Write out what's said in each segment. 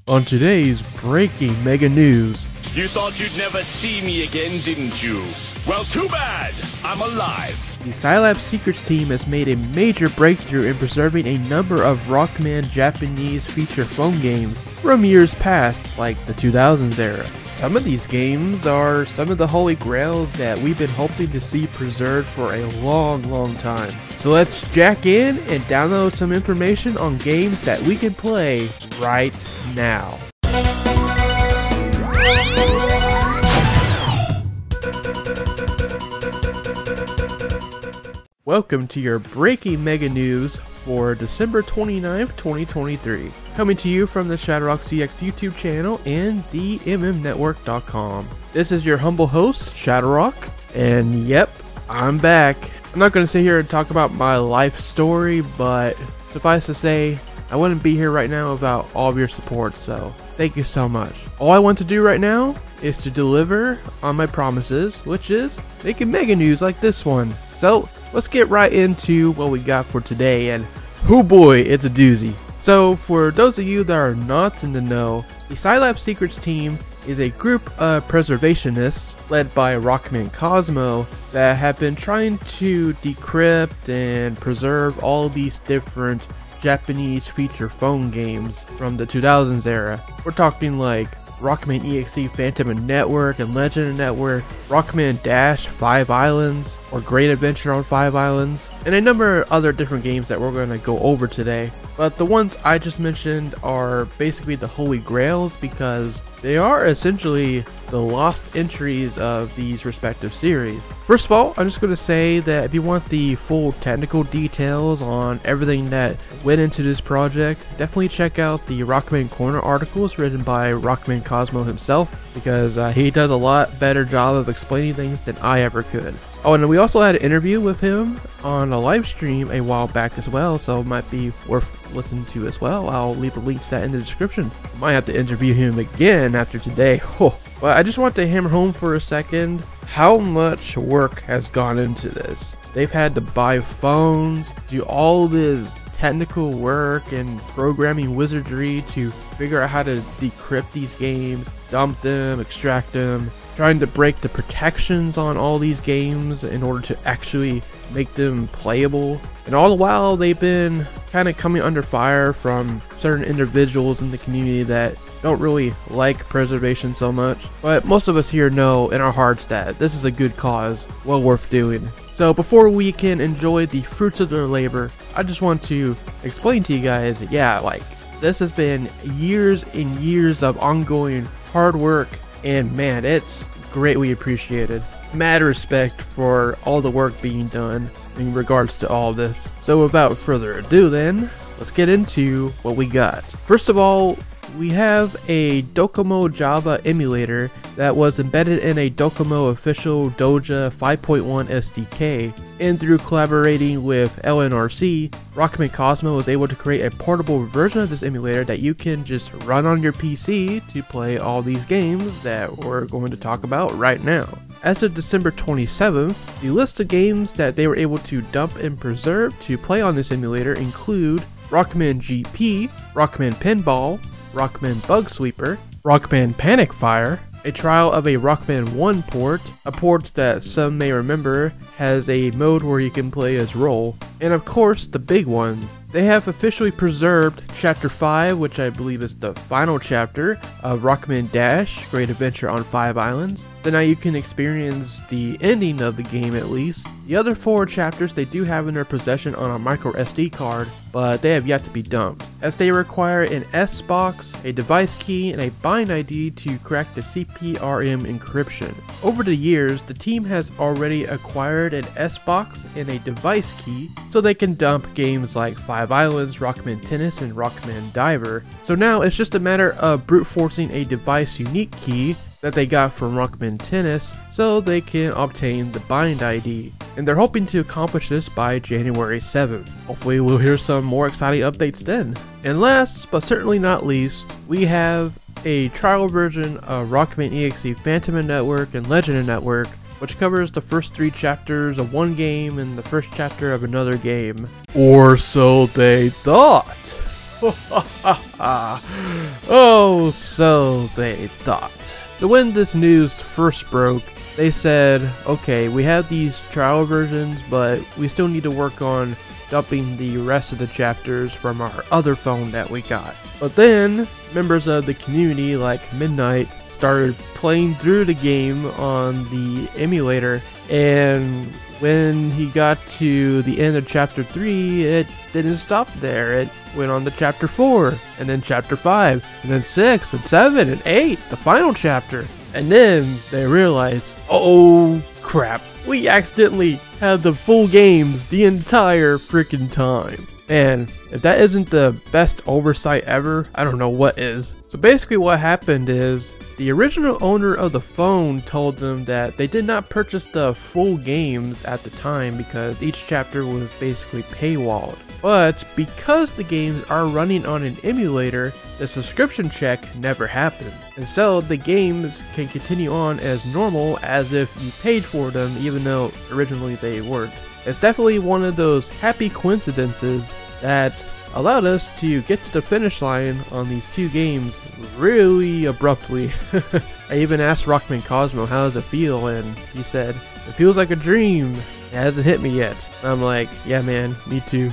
On today's breaking mega news. You thought you'd never see me again, didn't you? Well, too bad. I'm alive. The Scilab Secrets team has made a major breakthrough in preserving a number of Rockman Japanese feature phone games from years past, like the 2000s era. Some of these games are some of the holy grails that we've been hoping to see preserved for a long time. So let's jack in and download some information on games that we can play right now. Welcome to your breaking mega news for December 29th, 2023. Coming to you from the ShadowRockZX YouTube channel and the MMNetwork.com. This is your humble host, ShadowRock, and yep, I'm back. I'm not going to sit here and talk about my life story, but suffice to say, I wouldn't be here right now without all of your support, so thank you so much. All I want to do right now is to deliver on my promises, which is making mega news like this one. So let's get right into what we got for today, and oh boy, it's a doozy. So for those of you that are not in the know, the Scilab Secrets team is a group of preservationists led by Rockman Cosmo that have been trying to decrypt and preserve all of these different Japanese feature phone games from the 2000s era. We're talking like Rockman EXE Phantom Network and Legend Network, Rockman Dash 5 Islands, or Great Adventure on 5 Islands, and a number of other different games that we're going to go over today. But the ones I just mentioned are basically the holy grails because they are essentially the lost entries of these respective series. First of all, I'm just going to say that if you want the full technical details on everything that went into this project, definitely check out the Rockman Corner articles written by Rockman Cosmo himself, because he does a lot better job of explaining things than I ever could. Oh, and we also had an interview with him on a live stream a while back as well, so it might be worth listening to as well. I'll leave a link to that in the description. Might have to interview him again after today. But I just want to hammer home for a second how much work has gone into this. They've had to buy phones, do all this technical work and programming wizardry to figure out how to decrypt these games, dump them, extract them, trying to break the protections on all these games in order to actually make them playable. And all the while they've been kind of coming under fire from certain individuals in the community that don't really like preservation so much. But most of us here know in our hearts that this is a good cause, well worth doing. So before we can enjoy the fruits of their labor, I just want to explain to you guys, this has been years and years of ongoing hard work, and man, it's greatly appreciated. Mad respect for all the work being done in regards to all this. So without further ado then, let's get into what we got. First of all, we have a Docomo Java emulator that was embedded in a Docomo official Doja 5.1 SDK, and through collaborating with LNRC, Rockman Cosmo was able to create a portable version of this emulator that you can just run on your PC to play all these games that we're going to talk about right now. As of December 27th, the list of games that they were able to dump and preserve to play on this emulator include Rockman GP, Rockman Pinball, Rockman Bug Sweeper, Rockman Panic Fire, a trial of a Rockman 1 port, a port that some may remember has a mode where you can play as Roll, and of course the big ones. They have officially preserved Chapter 5, which I believe is the final chapter of Rockman Dash, Great Adventure on 5 Islands. So now you can experience the ending of the game at least. The other 4 chapters they do have in their possession on a micro SD card, but they have yet to be dumped, as they require an S-Box, a device key, and a bind ID to crack the CPRM encryption. Over the years, the team has already acquired an S-Box and a device key, so they can dump games like 5 Islands, Rockman Tennis, and Rockman Diver. So now it's just a matter of brute forcing a device unique key that they got from Rockman Tennis so they can obtain the bind ID, and they're hoping to accomplish this by January 7th. Hopefully we'll hear some more exciting updates then. And last but certainly not least, we have a trial version of Rockman EXE Phantom Network and Legend Network, which covers the first 3 chapters of one game and the first chapter of another game. Or so they thought. Oh, so they thought. So when this news first broke, they said, okay, we have these trial versions, but we still need to work on dumping the rest of the chapters from our other phone that we got. But then, members of the community like Midnight started playing through the game on the emulator, and when he got to the end of chapter 3, it didn't stop there. It went on to chapter 4, and then chapter 5, and then 6, and 7, and 8, the final chapter. And then they realized, oh crap, we accidentally had the full games the entire freaking time. And if that isn't the best oversight ever, I don't know what is. So basically what happened is, the original owner of the phone told them that they did not purchase the full games at the time because each chapter was basically paywalled. But because the games are running on an emulator, the subscription check never happened. And so the games can continue on as normal as if you paid for them even though originally they weren't. It's definitely one of those happy coincidences that allowed us to get to the finish line on these two games really abruptly. I even asked Rockman Cosmo how does it feel, and he said, it feels like a dream. It hasn't hit me yet. I'm like, yeah man, me too.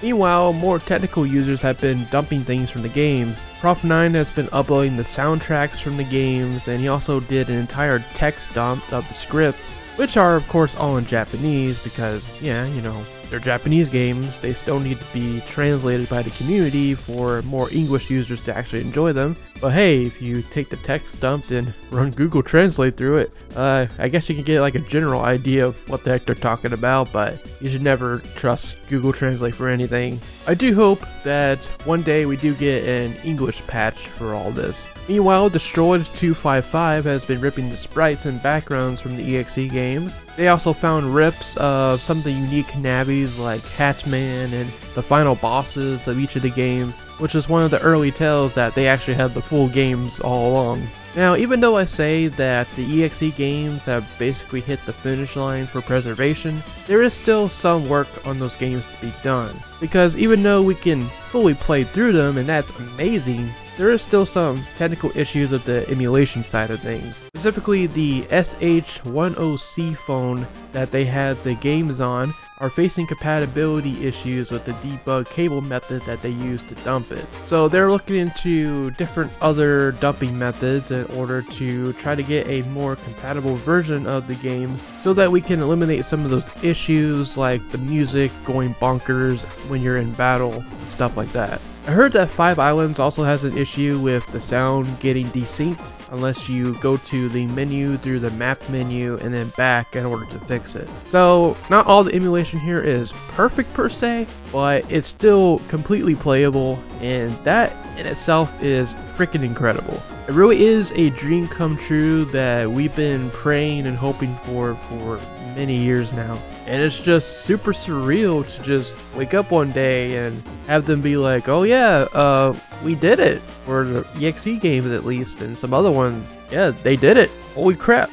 Meanwhile, more technical users have been dumping things from the games. Prof9 has been uploading the soundtracks from the games, and he also did an entire text dump of the scripts, which are of course all in Japanese because, yeah, you know, they're Japanese games. They still need to be translated by the community for more English users to actually enjoy them. But hey, if you take the text dump and run Google Translate through it, I guess you can get like a general idea of what the heck they're talking about, but you should never trust Google Translate for anything. I do hope that one day we do get an English patch for all this. Meanwhile, Destroyed255 has been ripping the sprites and backgrounds from the EXE games. They also found rips of some of the unique nabbies like Hatman and the final bosses of each of the games, which is one of the early tells that they actually had the full games all along. Now, even though I say that the EXE games have basically hit the finish line for preservation, there is still some work on those games to be done. Because even though we can fully play through them, and that's amazing, there is still some technical issues with the emulation side of things. Specifically, the SH10C phone that they had the games on are facing compatibility issues with the debug cable method that they use to dump it. So they're looking into different other dumping methods in order to try to get a more compatible version of the games so that we can eliminate some of those issues like the music going bonkers when you're in battle and stuff like that. I heard that Five Islands also has an issue with the sound getting desynced unless you go to the menu through the map menu and then back in order to fix it. So not all the emulation here is perfect per se, but it's still completely playable, and that in itself is freaking incredible. It really is a dream come true that we've been praying and hoping for many years now. And it's just super surreal to just wake up one day and have them be like, oh yeah, we did it. For the EXE games at least, and some other ones, yeah, they did it. Holy crap.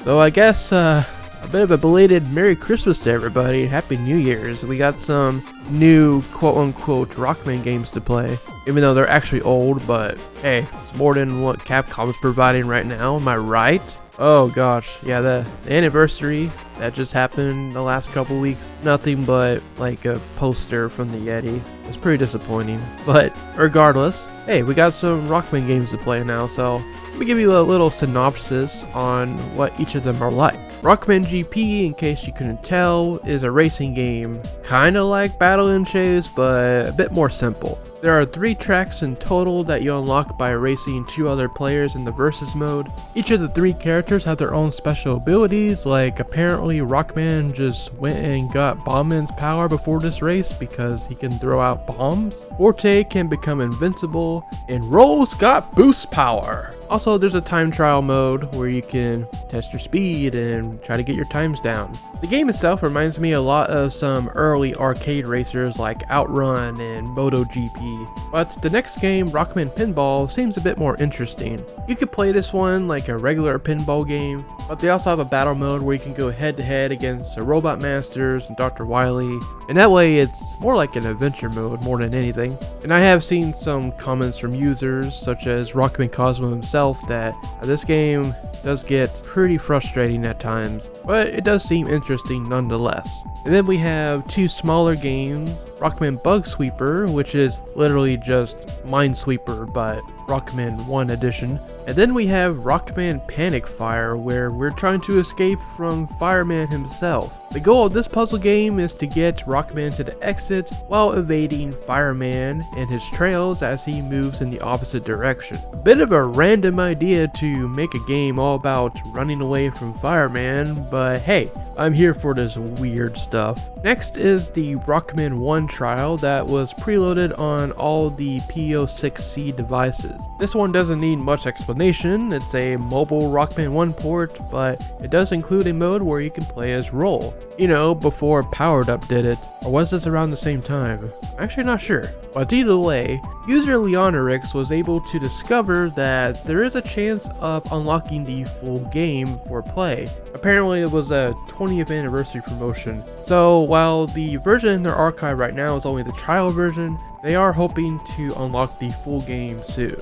So I guess a bit of a belated Merry Christmas to everybody. Happy New Year's. We got some new quote-unquote Rockman games to play, even though they're actually old, but hey, it's more than what Capcom is providing right now, am I right? Oh gosh, yeah, the anniversary that just happened the last couple weeks, nothing but like a poster from the Yeti. It's pretty disappointing, but regardless, hey, we got some Rockman games to play now, so let me give you a little synopsis on what each of them are like. Rockman GP, in case you couldn't tell, is a racing game, kinda like Battle and Chase, but a bit more simple. There are 3 tracks in total that you unlock by racing 2 other players in the versus mode. Each of the 3 characters have their own special abilities, like apparently Rockman just went and got Bombman's power before this race because he can throw out bombs. Forte can become invincible, and Roll's got boost power. Also, there's a time trial mode where you can test your speed and and try to get your times down. The game itself reminds me a lot of some early arcade racers like Outrun and MotoGP, but the next game, Rockman Pinball, seems a bit more interesting. You could play this one like a regular pinball game, but they also have a battle mode where you can go head to head against the Robot Masters and Dr. Wily, and that way it's more like an adventure mode more than anything. And I have seen some comments from users such as Rockman Cosmo himself that this game does get pretty frustrating at times, but it does seem interesting nonetheless. And then we have two smaller games, Rockman Bug Sweeper, which is literally just Minesweeper but Rockman 1 edition. And then we have Rockman Panic Fire, where we're trying to escape from Fireman himself. The goal of this puzzle game is to get Rockman to the exit while evading Fireman and his trails as he moves in the opposite direction. A bit of a random idea to make a game all about running away from Fireman, but hey, I'm here for this weird stuff. Next is the Rockman 1 trial that was preloaded on all the P06C devices. This one doesn't need much explanation. It's a mobile Rockman 1 port, but it does include a mode where you can play as Roll. You know, before Powered Up did it. Or was this around the same time? I'm actually not sure. But either way, user Leonorix was able to discover that there is a chance of unlocking the full game for play. Apparently it was a 20th anniversary promotion. So while the version in their archive right now is only the trial version, they are hoping to unlock the full game soon.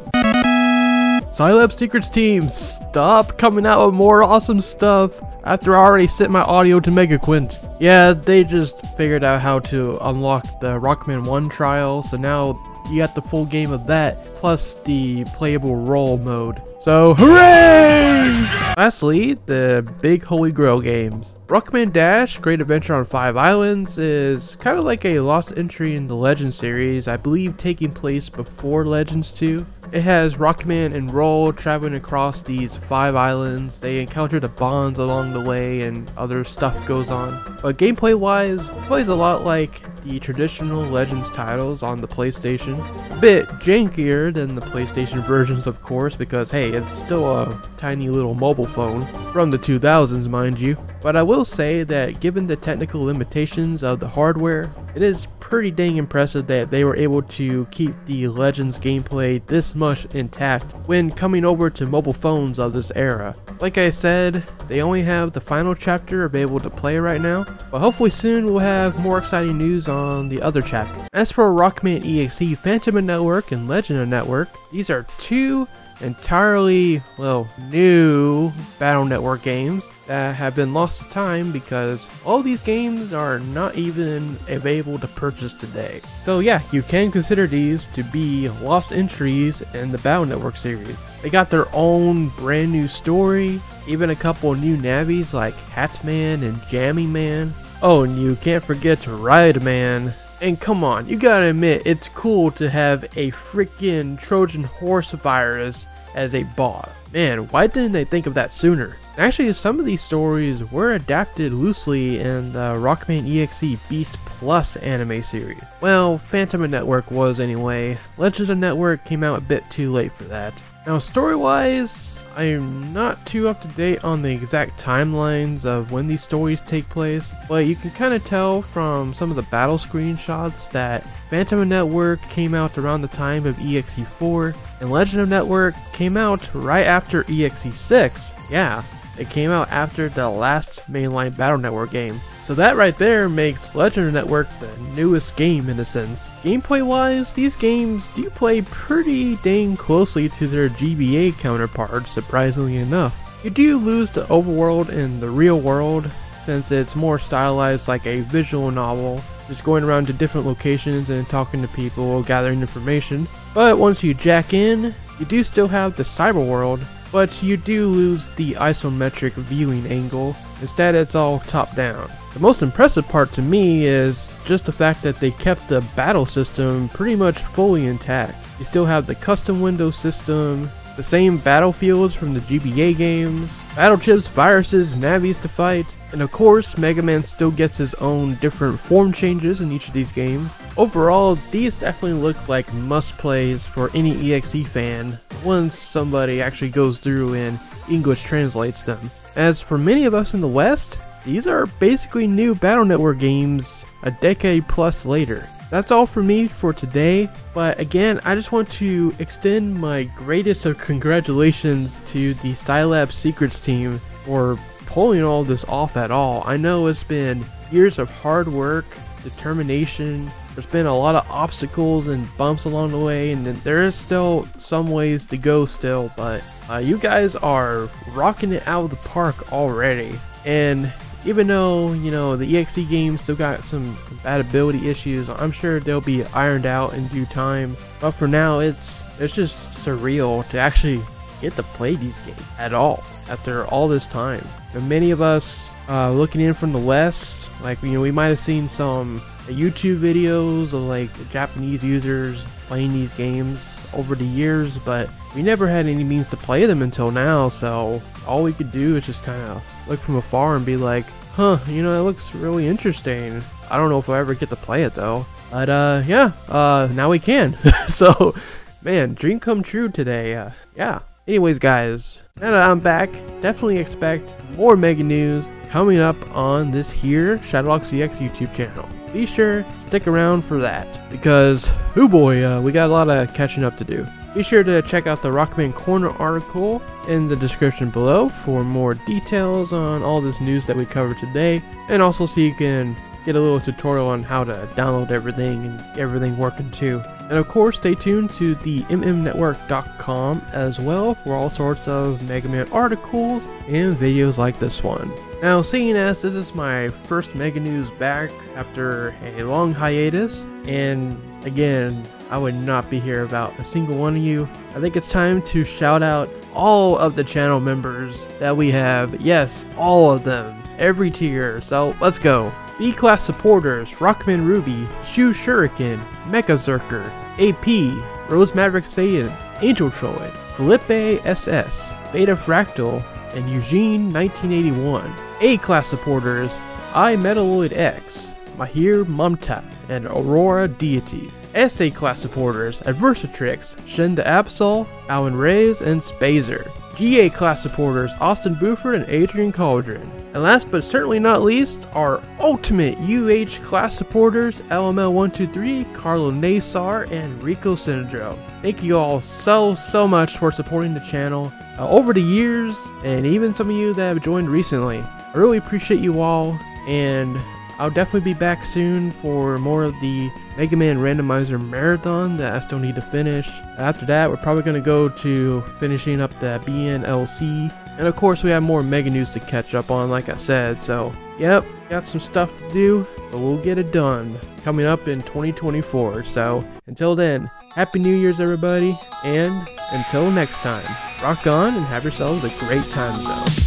Scilab Secrets team, stop coming out with more awesome stuff after I already sent my audio to MegaQuint. Yeah, they just figured out how to unlock the Rockman 1 trial, so now you got the full game of that, plus the playable Roll mode. So, hooray! Lastly, the big holy grail games. Rockman Dash, Great Adventure on 5 Islands, is kind of like a lost entry in the Legends series, I believe taking place before Legends 2. It has Rockman and Roll traveling across these 5 islands. They encounter the bonds along the way and other stuff goes on. But gameplay wise, it plays a lot like the traditional Legends titles on the PlayStation. A bit jankier than the PlayStation versions, of course, because hey, it's still a tiny little mobile phone from the 2000s, mind you. But I will say that given the technical limitations of the hardware, it is pretty dang impressive that they were able to keep the Legends gameplay this much intact when coming over to mobile phones of this era. Like I said, they only have the final chapter available to play right now, but hopefully soon we'll have more exciting news on the other chapter. As for Rockman EXE, Phantom of Network and Legend of Network, these are two entirely, well, new Battle Network games that have been lost to time because all these games are not even available to purchase today. So yeah, you can consider these to be lost entries in the Battle Network series. They got their own brand new story, even a couple new navies like Hatman and Jammy Man. Oh, and you can't forget Ride Man. And come on, you gotta admit, it's cool to have a freaking Trojan horse virus as a boss. Man, why didn't they think of that sooner? Actually, some of these stories were adapted loosely in the Rockman EXE Beast Plus anime series. Well, Phantom of Network was anyway. Legend of Network came out a bit too late for that. Now, story-wise, I'm not too up to date on the exact timelines of when these stories take place, but you can kind of tell from some of the battle screenshots that Phantom of Network came out around the time of EXE4, and Legend of Network came out right after EXE6. Yeah, it came out after the last mainline Battle Network game. So that right there makes Legend of Network the newest game in a sense. Gameplay wise, these games do play pretty dang closely to their GBA counterparts, surprisingly enough. You do lose the overworld in the real world, since it's more stylized like a visual novel, just going around to different locations and talking to people, gathering information. But once you jack in, you do still have the cyber world, but you do lose the isometric viewing angle. Instead, it's all top down. The most impressive part to me is just the fact that they kept the battle system pretty much fully intact. You still have the custom window system, the same battlefields from the GBA games, battle chips, viruses, navies to fight, and of course Mega Man still gets his own different form changes in each of these games. Overall, these definitely look like must-plays for any EXE fan once somebody actually goes through and English translates them. as for many of us in the West, these are basically new Battle Network games a decade plus later. That's all for me for today, but again, I just want to extend my greatest of congratulations to the Stylab Secrets team for pulling all this off at all. I know it's been years of hard work, determination. There's been a lot of obstacles and bumps along the way, and there is still some ways to go still, but you guys are rocking it out of the park already. And even though, you know, the EXE game still got some compatibility issues, I'm sure they'll be ironed out in due time. But for now, it's just surreal to actually get to play these games at all after all this time. And many of us looking in from the West, like, you know, we might have seen some YouTube videos of like the Japanese users playing these games over the years, but we never had any means to play them until now, so all we could do is just kind of look from afar and be like, huh, you know, that looks really interesting. I don't know if I'll ever get to play it though, but yeah, now we can. So man, dream come true today. Yeah, anyways guys, now that I'm back, definitely expect more mega news coming up on this here ShadowRockZX YouTube channel. Be sure to stick around for that, because oh boy, we got a lot of catching up to do. Be sure to check out the Rockman Corner article in the description below for more details on all this news that we covered today, and also so you can get a little tutorial on how to download everything and get everything working too. And of course, stay tuned to the mmnetwork.com as well for all sorts of Mega Man articles and videos like this one. Now, seeing as this is my first Mega News back after a long hiatus, and again, I would not be here without a single one of you, I think it's time to shout out all of the channel members that we have. Yes, all of them, every tier. So let's go. B-Class supporters: Rockman Ruby, Shu Shuriken, Mecha Zerker, AP, Rose Maverick Saiyan, Angel Troid, Felipe SS, Beta Fractal, and Eugene 1981. A-Class supporters: iMetalloid X, Mahir Mumtap, and Aurora Deity. SA Class supporters: Adversatrix, Shen the Absol, Alan Reyes, and Spazer. GA Class supporters: Austin Buford and Adrian Cauldron. And last but certainly not least, our ultimate UH Class supporters: LML123, Carlo Nassar, and Rico Syndrome. Thank you all so much for supporting the channel over the years, and even some of you that have joined recently. I really appreciate you all, and I'll definitely be back soon for more of the Mega Man Randomizer Marathon that I still need to finish. After that, we're probably going to go to finishing up the BNLC. And of course, we have more Mega News to catch up on, like I said. So, yep, got some stuff to do, but we'll get it done coming up in 2024. So, until then, Happy New Year's, everybody. And until next time, rock on and have yourselves a great time, though.